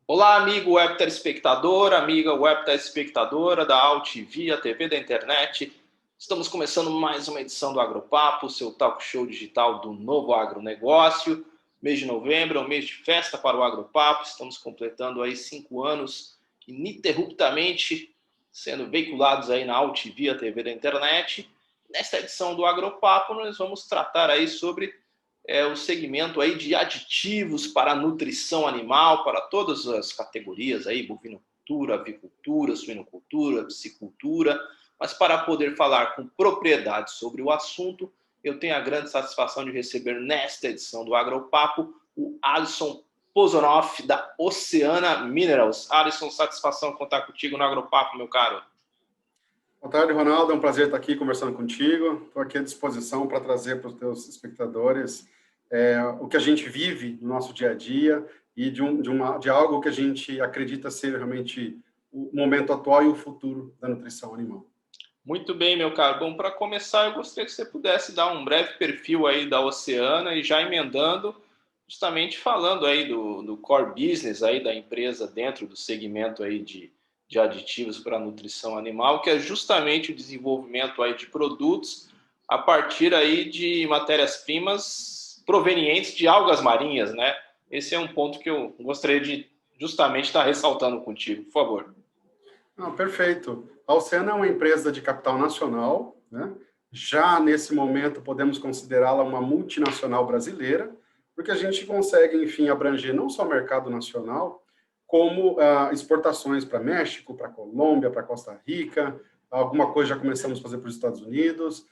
Olá, amigo web telespectador, amiga web telespectadora da AltV, a TV da internet. Estamos começando mais uma edição do Agropapo, seu talk show digital do novo agronegócio. Mês de novembro é um mês de festa para o Agropapo. Estamos completando aí 5 anos ininterruptamente sendo veiculados aí na AltV, a TV da internet. Nesta edição do Agropapo, nós vamos tratar aí sobre o segmento aí de aditivos para a nutrição animal, para todas as categorias aí, bovinocultura, avicultura, suinocultura, piscicultura. Mas para poder falar com propriedade sobre o assunto, eu tenho a grande satisfação de receber nesta edição do Agropapo o Alisson Pozonoff, da Oceana Minerals. Alisson, satisfação contar contigo no Agropapo, meu caro. Boa tarde, Ronaldo. É um prazer estar aqui conversando contigo. Estou aqui à disposição para trazer para os teus espectadores o que a gente vive no nosso dia a dia e de algo que a gente acredita ser realmente o momento atual e o futuro da nutrição animal. Muito bem, meu caro. Bom, para começar, eu gostaria que você pudesse dar um breve perfil aí da Oceana e já emendando, justamente falando aí do core business aí da empresa dentro do segmento aí de aditivos para a nutrição animal, que é justamente o desenvolvimento aí de produtos a partir aí de matérias-primas provenientes de algas marinhas, né? Esse é um ponto que eu gostaria de justamente estar ressaltando contigo, por favor. Perfeito. A Oceana é uma empresa de capital nacional, né? Já nesse momento podemos considerá-la uma multinacional brasileira, porque a gente consegue, enfim, abranger não só o mercado nacional, como exportações para México, para Colômbia, para Costa Rica, alguma coisa já começamos a fazer para os Estados Unidos,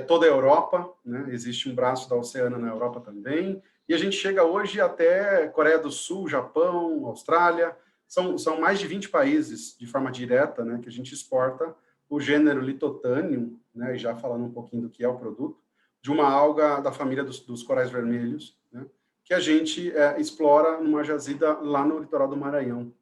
toda a Europa, né? Existe um braço da Oceana na Europa também, e a gente chega hoje até Coreia do Sul, Japão, Austrália. São mais de 20 países, de forma direta, né, que a gente exporta o gênero Lithothanium, né, e já falando um pouquinho do que é o produto, de uma alga da família dos corais vermelhos, né, que a gente explora numa jazida lá no litoral do Maranhão.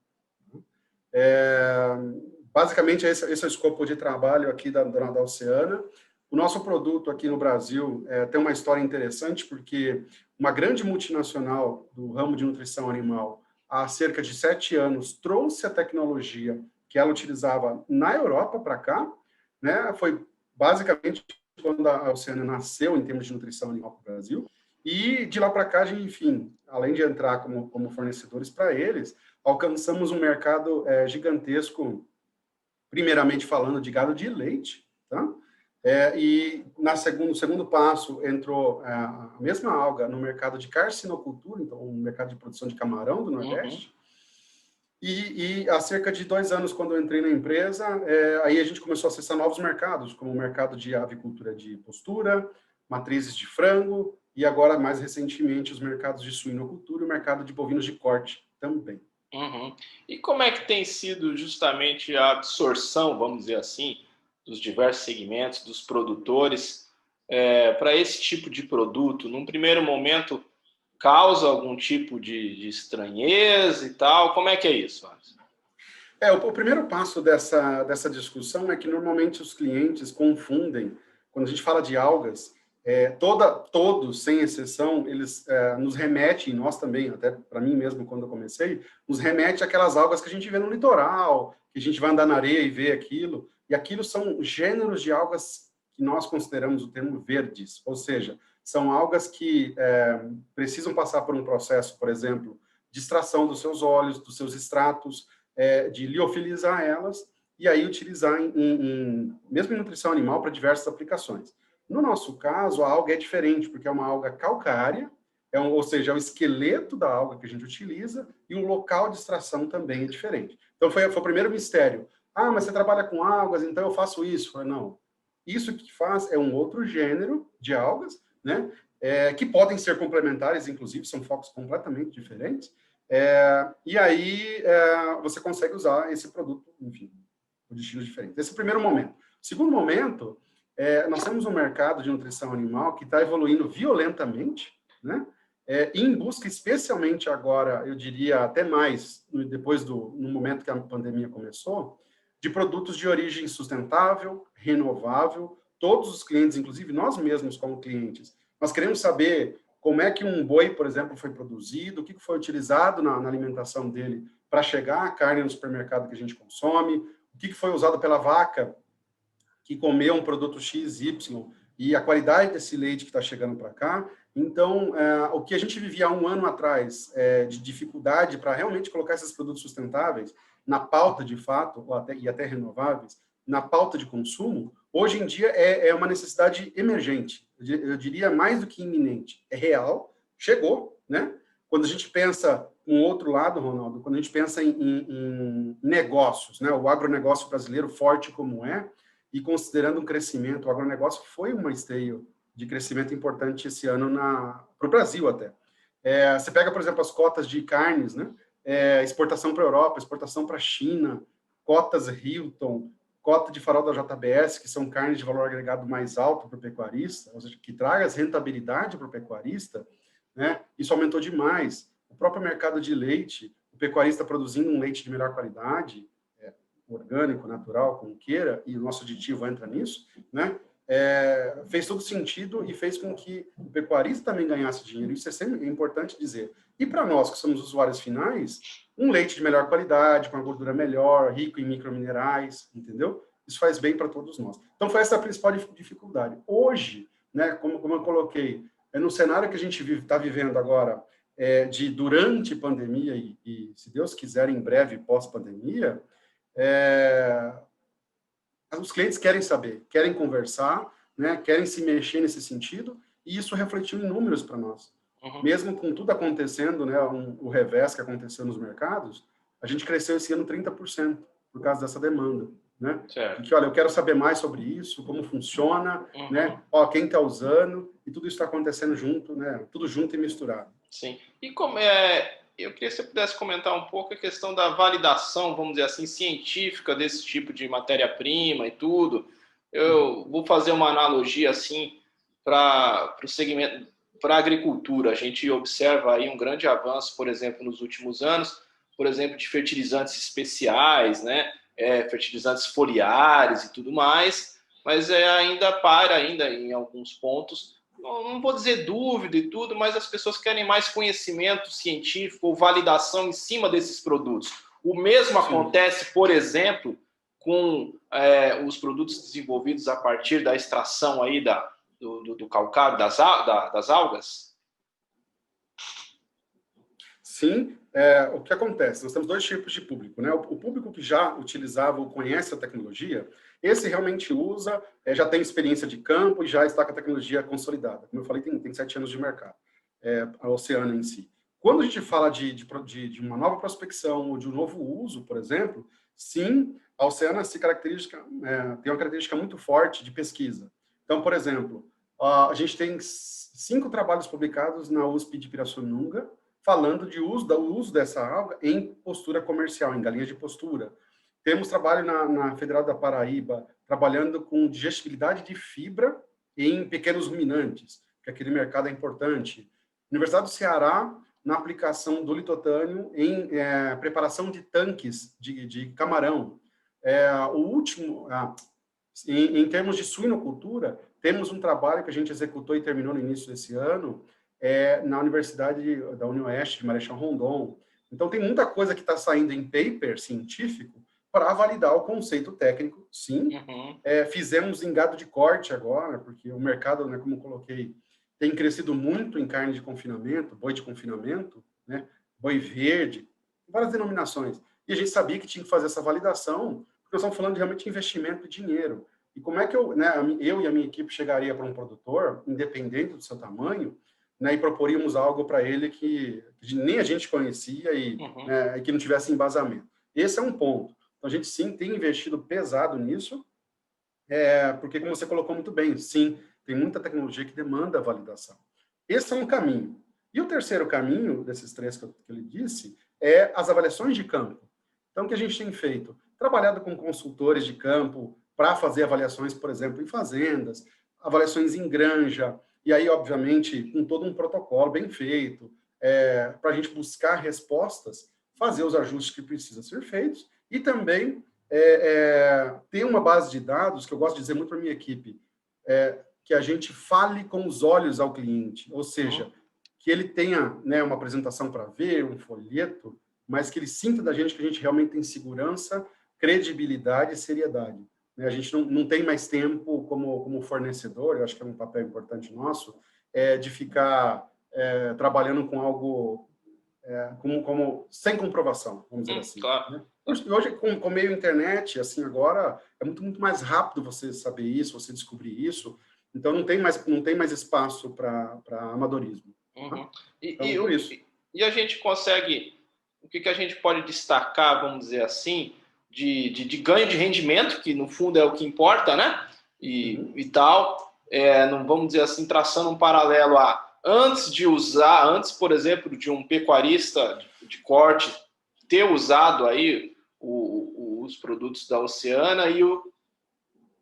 Basicamente, esse é o escopo de trabalho aqui da Oceana. O nosso produto aqui no Brasil tem uma história interessante, porque uma grande multinacional do ramo de nutrição animal, há cerca de 7 anos, trouxe a tecnologia que ela utilizava na Europa para cá, né? Foi basicamente quando a Oceana nasceu em termos de nutrição animal para o Brasil, e de lá para cá, a gente, enfim, além de entrar como fornecedores para eles, alcançamos um mercado gigantesco, primeiramente falando de gado de leite, tá? E no segundo passo entrou a mesma alga no mercado de carcinocultura, então um mercado de produção de camarão do Nordeste. E há cerca de 2 anos, quando eu entrei na empresa, aí a gente começou a acessar novos mercados, como o mercado de avicultura de postura, matrizes de frango, e agora, mais recentemente, os mercados de suinocultura e o mercado de bovinos de corte também. E como é que tem sido justamente a absorção, vamos dizer assim, dos diversos segmentos, dos produtores, para esse tipo de produto? Num primeiro momento, causa algum tipo de estranheza e tal? Como é que é isso, Alisson? O primeiro passo dessa discussão é que, normalmente, os clientes confundem, quando a gente fala de algas, todos, sem exceção, eles nos remetem, nós também, até para mim mesmo, quando eu comecei, nos remete àquelas algas que a gente vê no litoral, que a gente vai andar na areia e vê aquilo, e aquilo são gêneros de algas que nós consideramos o termo verdes, ou seja, são algas que precisam passar por um processo, por exemplo, de extração dos seus óleos, dos seus extratos, de liofilizar elas, e aí utilizar mesmo em nutrição animal para diversas aplicações. No nosso caso, a alga é diferente, porque é uma alga calcária, ou seja, é o esqueleto da alga que a gente utiliza, e o local de extração também é diferente. Então, foi o primeiro mistério. Mas você trabalha com algas, então eu faço isso. Falei, não. Isso que faz é um outro gênero de algas, né? Que podem ser complementares, inclusive, são focos completamente diferentes. E aí, você consegue usar esse produto, enfim, por destinos diferentes. Esse é o primeiro momento. Segundo momento, nós temos um mercado de nutrição animal que está evoluindo violentamente, né? Em busca, especialmente agora, eu diria até mais, depois no momento que a pandemia começou, de produtos de origem sustentável, renovável. Todos os clientes, inclusive nós mesmos como clientes, nós queremos saber como é que um boi, por exemplo, foi produzido, o que foi utilizado na alimentação dele para chegar a carne no supermercado que a gente consome, o que foi usado pela vaca que comeu um produto X, Y, e a qualidade desse leite que está chegando para cá. Então, o que a gente vivia há um ano atrás de dificuldade para realmente colocar esses produtos sustentáveis na pauta de fato, e até renováveis, na pauta de consumo, hoje em dia é uma necessidade emergente, eu diria mais do que iminente, é real, chegou, né? Quando a gente pensa um outro lado, Ronaldo, quando a gente pensa em negócios, né? O agronegócio brasileiro forte como é, e considerando um crescimento, o agronegócio foi uma esteia de crescimento importante esse ano para o Brasil até. Você pega, por exemplo, as cotas de carnes, né? Exportação para a Europa, exportação para a China, cotas Hilton, cota de farol da JBS, que são carnes de valor agregado mais alto para o pecuarista, ou seja, que traz rentabilidade para o pecuarista, né? Isso aumentou demais. O próprio mercado de leite, o pecuarista produzindo um leite de melhor qualidade, orgânico, natural, como queira, e o nosso aditivo entra nisso, né? Fez todo sentido e fez com que o pecuarista também ganhasse dinheiro. Isso é sempre importante dizer. E para nós, que somos usuários finais, um leite de melhor qualidade, com uma gordura melhor, rico em microminerais, entendeu? Isso faz bem para todos nós. Então, foi essa a principal dificuldade. Hoje, né, como eu coloquei, no cenário que a gente está vivendo agora, durante pandemia e, se Deus quiser, em breve, pós-pandemia, os clientes querem saber, querem conversar, né, querem se mexer nesse sentido, e isso refletiu em números para nós. Uhum. Mesmo com tudo acontecendo, né, o revés que aconteceu nos mercados, a gente cresceu esse ano 30% por causa dessa demanda. Né? Porque, olha, eu quero saber mais sobre isso, como funciona, né? Quem está usando, e tudo isso está acontecendo junto, né? Tudo junto e misturado. Sim. E como eu queria que você pudesse comentar um pouco a questão da validação, vamos dizer assim, científica desse tipo de matéria-prima e tudo. Eu vou fazer uma analogia assim para o segmento, para a agricultura. A gente observa aí um grande avanço, por exemplo, nos últimos anos, por exemplo, de fertilizantes especiais, né? Fertilizantes foliares e tudo mais, mas ainda em alguns pontos. Não vou dizer dúvida e tudo, mas as pessoas querem mais conhecimento científico ou validação em cima desses produtos. O mesmo acontece, por exemplo, com os produtos desenvolvidos a partir da extração aí do calcário, das algas? Sim, o que acontece? Nós temos dois tipos de público, né? O público que já utilizava ou conhece a tecnologia, esse realmente usa, já tem experiência de campo e já está com a tecnologia consolidada. Como eu falei, tem 7 anos de mercado, a Oceana em si. Quando a gente fala de uma nova prospecção ou de um novo uso, por exemplo, sim, a Oceana tem uma característica muito forte de pesquisa. Então, por exemplo, a gente tem 5 trabalhos publicados na USP de Pirassununga, falando do uso dessa alga em postura comercial, em galinhas de postura. Temos trabalho na Federal da Paraíba, trabalhando com digestibilidade de fibra em pequenos ruminantes, que aquele mercado é importante. Universidade do Ceará, na aplicação do litotânio em preparação de tanques de camarão. Em termos de suinocultura, temos um trabalho que a gente executou e terminou no início desse ano, na Universidade da UniOeste de Marechal Rondon. Então, tem muita coisa que está saindo em paper científico para validar o conceito técnico, sim. Fizemos em gado de corte agora, porque o mercado, né, como eu coloquei, tem crescido muito em carne de confinamento, boi de confinamento, né, boi verde, várias denominações. E a gente sabia que tinha que fazer essa validação, porque nós estamos falando de realmente investimento e dinheiro. E como é que eu e a minha equipe chegaria para um produtor, independente do seu tamanho, né, e proporíamos algo para ele que nem a gente conhecia e que não tivesse embasamento. Esse é um ponto. Então, a gente, sim, tem investido pesado nisso, porque, como você colocou muito bem, sim, tem muita tecnologia que demanda validação. Esse é um caminho. E o terceiro caminho, desses 3 que eu lhe disse, é as avaliações de campo. Então, o que a gente tem feito? Trabalhado com consultores de campo para fazer avaliações, por exemplo, em fazendas, avaliações em granja, e aí, obviamente, com todo um protocolo bem feito, para a gente buscar respostas, fazer os ajustes que precisam ser feitos, e também ter uma base de dados, que eu gosto de dizer muito para a minha equipe, que a gente fale com os olhos ao cliente, ou seja, que ele tenha, né, uma apresentação para ver, um folheto, mas que ele sinta da gente que a gente realmente tem segurança, credibilidade e seriedade. Né? A gente não tem mais tempo como fornecedor, eu acho que é um papel importante nosso, de ficar trabalhando com algo sem comprovação, vamos dizer assim. Claro. Né? Hoje, com meio internet, assim, agora, é muito mais rápido você saber isso, você descobrir isso, então não tem mais espaço para amadorismo. Uhum. Então, por isso. E a gente consegue, o que a gente pode destacar, vamos dizer assim, de ganho de rendimento, que no fundo é o que importa, né? E tal, não vamos dizer assim, traçando um paralelo antes, por exemplo, de um pecuarista de corte ter usado aí os produtos da Oceana e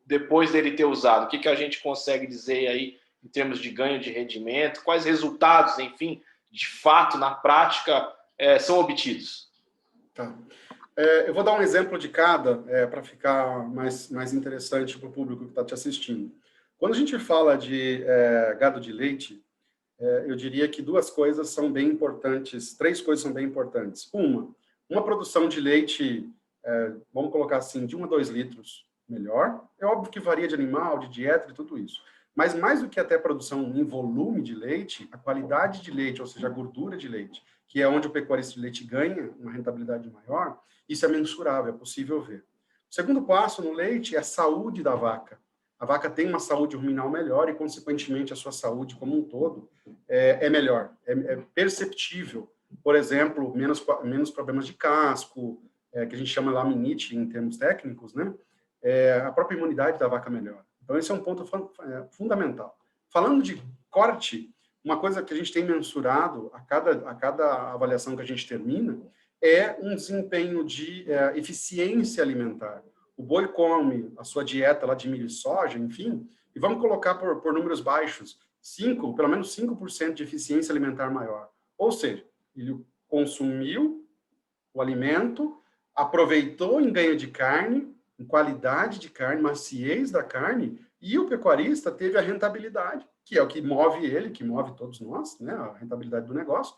depois dele ter usado, o que a gente consegue dizer aí em termos de ganho de rendimento, quais resultados, enfim, de fato, na prática, são obtidos? Tá. Eu vou dar um exemplo de cada, para ficar mais interessante para o público que está te assistindo. Quando a gente fala de gado de leite, eu diria que duas coisas são bem importantes, três coisas são bem importantes. Uma produção de leite, vamos colocar assim, de 1 a 2 litros, melhor. É óbvio que varia de animal, de dieta e tudo isso. Mas mais do que até a produção em volume de leite, a qualidade de leite, ou seja, a gordura de leite, que é onde o pecuarista de leite ganha uma rentabilidade maior, isso é mensurável, é possível ver. O segundo passo no leite é a saúde da vaca. A vaca tem uma saúde ruminal melhor e, consequentemente, a sua saúde como um todo é melhor, é perceptível. Por exemplo, menos problemas de casco, que a gente chama laminite em termos técnicos, né? A própria imunidade da vaca melhora. Então, esse é um ponto fundamental. Falando de corte, uma coisa que a gente tem mensurado a cada avaliação que a gente termina é um desempenho de eficiência alimentar. O boi come a sua dieta lá de milho e soja, enfim, e vamos colocar por números baixos, pelo menos 5% de eficiência alimentar maior. Ou seja, ele consumiu o alimento, aproveitou em ganho de carne, em qualidade de carne, maciez da carne, e o pecuarista teve a rentabilidade, que é o que move ele, que move todos nós, né, a rentabilidade do negócio,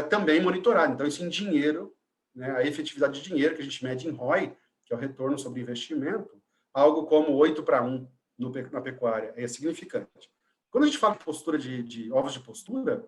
também monitorado. Então, isso em dinheiro, né, a efetividade de dinheiro, que a gente mede em ROI, que é o retorno sobre investimento, algo como 8-1 na pecuária, é significante. Quando a gente fala de postura de ovos de postura,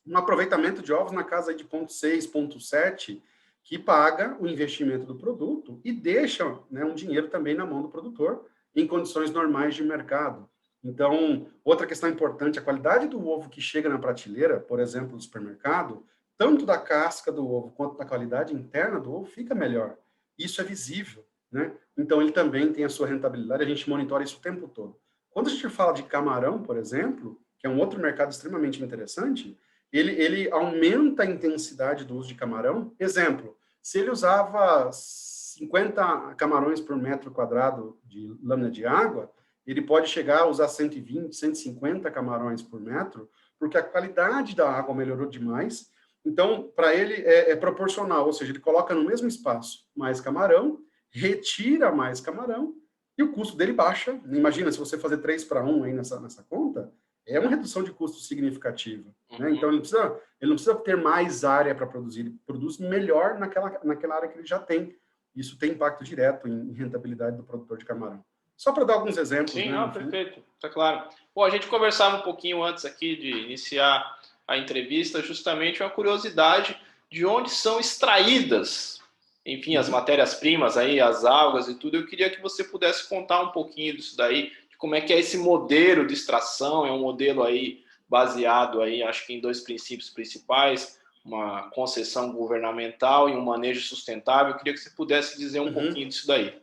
um aproveitamento de ovos na casa de 0,6, 0,7, que paga o investimento do produto e deixa, né, um dinheiro também na mão do produtor em condições normais de mercado. Então, outra questão importante, a qualidade do ovo que chega na prateleira, por exemplo, do supermercado, tanto da casca do ovo quanto da qualidade interna do ovo, fica melhor. Isso é visível, né? Então, ele também tem a sua rentabilidade, a gente monitora isso o tempo todo. Quando a gente fala de camarão, por exemplo, que é um outro mercado extremamente interessante, ele aumenta a intensidade do uso de camarão. Exemplo, se ele usava 50 camarões por metro quadrado de lâmina de água, ele pode chegar a usar 120, 150 camarões por metro, porque a qualidade da água melhorou demais. Então, para ele é proporcional, ou seja, ele coloca no mesmo espaço mais camarão, retira mais camarão, e o custo dele baixa. Imagina, se você fazer 3-1 aí nessa conta, é uma redução de custo significativa. Né? Então, ele não precisa ter mais área para produzir, ele produz melhor naquela área que ele já tem. Isso tem impacto direto em rentabilidade do produtor de camarão. Só para dar alguns exemplos. Sim, né? não, perfeito, tá claro. Bom, a gente conversava um pouquinho antes aqui de iniciar a entrevista, justamente uma curiosidade de onde são extraídas, enfim, as matérias-primas aí, as algas e tudo. Eu queria que você pudesse contar um pouquinho disso daí, de como é que é esse modelo de extração. É um modelo aí baseado aí, acho que em 2 princípios principais, uma concessão governamental e um manejo sustentável. Eu queria que você pudesse dizer um pouquinho disso daí.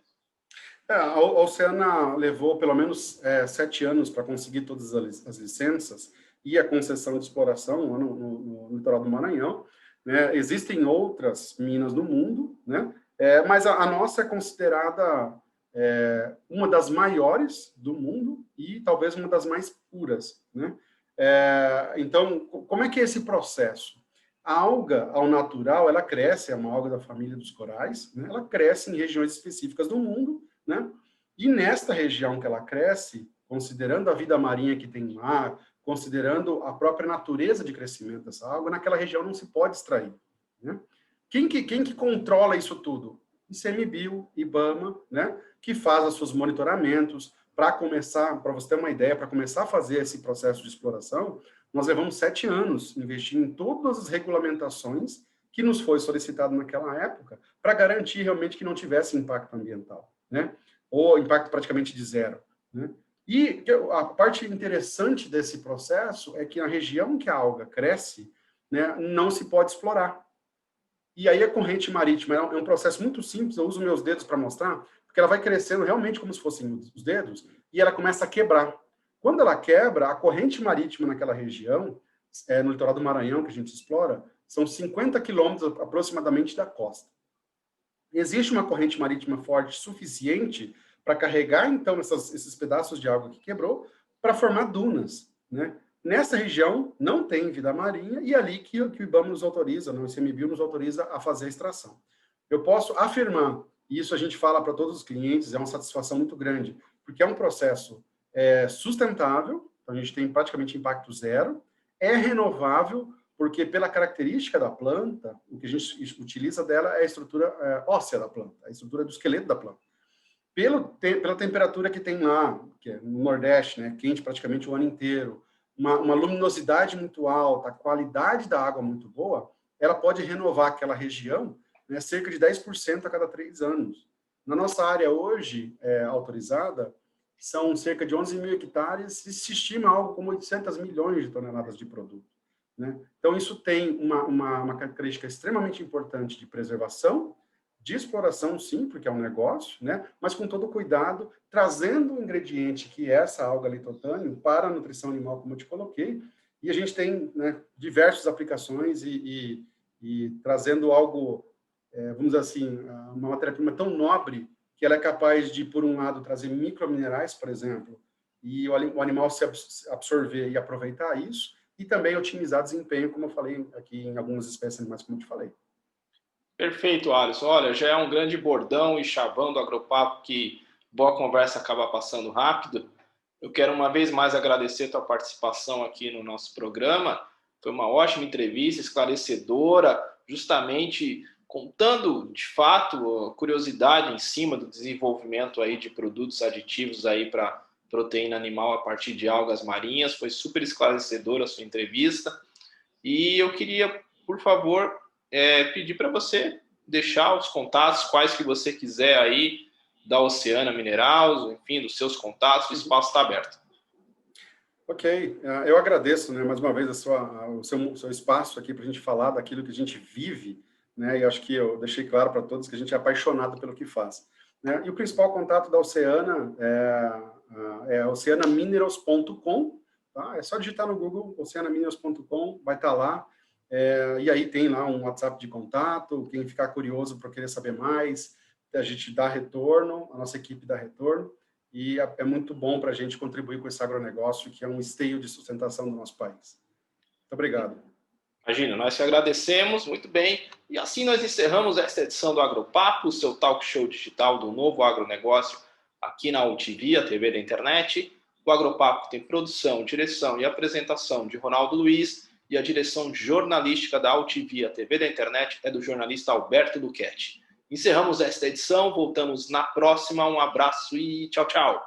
A Oceana levou pelo menos 7 anos para conseguir todas as licenças e a concessão de exploração no litoral do Maranhão. Né? Existem outras minas no mundo, né? Mas a nossa é considerada uma das maiores do mundo e talvez uma das mais puras. Né? Então, como é que é esse processo? A alga, ao natural, ela cresce, é uma alga da família dos corais, né? Ela cresce em regiões específicas do mundo, né? E nesta região que ela cresce, considerando a vida marinha que tem lá, considerando a própria natureza de crescimento dessa água, naquela região não se pode extrair, né? Quem que controla isso tudo? ICMBio, IBAMA, né? Que faz os seus monitoramentos. Para começar, para você ter uma ideia, para começar a fazer esse processo de exploração, nós levamos 7 anos investindo em todas as regulamentações que nos foi solicitado naquela época, para garantir realmente que não tivesse impacto ambiental, né? Ou impacto praticamente de zero, né? E a parte interessante desse processo é que na região que a alga cresce, né, não se pode explorar. E aí a corrente marítima é um processo muito simples, eu uso meus dedos para mostrar, porque ela vai crescendo realmente como se fossem os dedos, e ela começa a quebrar. Quando ela quebra, a corrente marítima naquela região, no litoral do Maranhão, que a gente explora, são 50 quilômetros aproximadamente da costa. Existe uma corrente marítima forte suficiente para carregar, então, esses pedaços de água que quebrou, para formar dunas, né? Nessa região não tem vida marinha, e é ali que o IBAMA nos autoriza, o ICMBio nos autoriza a fazer a extração. Eu posso afirmar, e isso a gente fala para todos os clientes, é uma satisfação muito grande, porque é um processo sustentável, então a gente tem praticamente impacto zero, é renovável, porque pela característica da planta, o que a gente utiliza dela é a estrutura óssea da planta, a estrutura do esqueleto da planta. Pela temperatura que tem lá, que é no Nordeste, né, quente praticamente o ano inteiro, uma luminosidade muito alta, a qualidade da água muito boa, ela pode renovar aquela região, né, cerca de 10% a cada 3 anos. Na nossa área hoje, autorizada, são cerca de 11 mil hectares e se estima algo como 800 milhões de toneladas de produto, né? Então, isso tem uma característica extremamente importante de preservação, de exploração, sim, porque é um negócio, né? Mas com todo cuidado, trazendo um ingrediente que é essa alga litotânio para a nutrição animal, como eu te coloquei, e a gente tem, né, diversas aplicações e trazendo algo, vamos dizer assim, uma matéria-prima tão nobre que ela é capaz de, por um lado, trazer microminerais, por exemplo, e o animal se absorver e aproveitar isso, e também otimizar desempenho, como eu falei aqui em algumas espécies animais, como eu te falei. Perfeito, Alisson. Olha, já é um grande bordão e chavão do Agropapo que boa conversa acaba passando rápido. Eu quero uma vez mais agradecer a tua participação aqui no nosso programa. Foi uma ótima entrevista, esclarecedora, justamente contando, de fato, a curiosidade em cima do desenvolvimento aí de produtos aditivos aí para proteína animal a partir de algas marinhas. Foi super esclarecedora a sua entrevista. E eu queria, por favor, pedir para você deixar os contatos, quais que você quiser aí, da Oceana Minerais, enfim, dos seus contatos, o espaço está aberto. Ok, eu agradeço, né, mais uma vez o seu espaço aqui para a gente falar daquilo que a gente vive, né, e acho que eu deixei claro para todos que a gente é apaixonado pelo que faz, né, e o principal contato da Oceana é oceanaminerals.com, tá? É só digitar no Google, oceanaminerals.com, vai estar lá, e aí tem lá um WhatsApp de contato, quem ficar curioso para querer saber mais, a gente dá retorno, a nossa equipe dá retorno, e é muito bom para a gente contribuir com esse agronegócio, que é um esteio de sustentação do nosso país. Muito obrigado. Imagina, nós te agradecemos, muito bem. E assim nós encerramos esta edição do Agropapo, o seu talk show digital do novo agronegócio, aqui na UTV, a TV da internet. O Agropapo tem produção, direção e apresentação de Ronaldo Luiz, e a direção jornalística da UTV, a TV da internet, é do jornalista Alberto Luchetti. Encerramos esta edição, voltamos na próxima. Um abraço e tchau, tchau.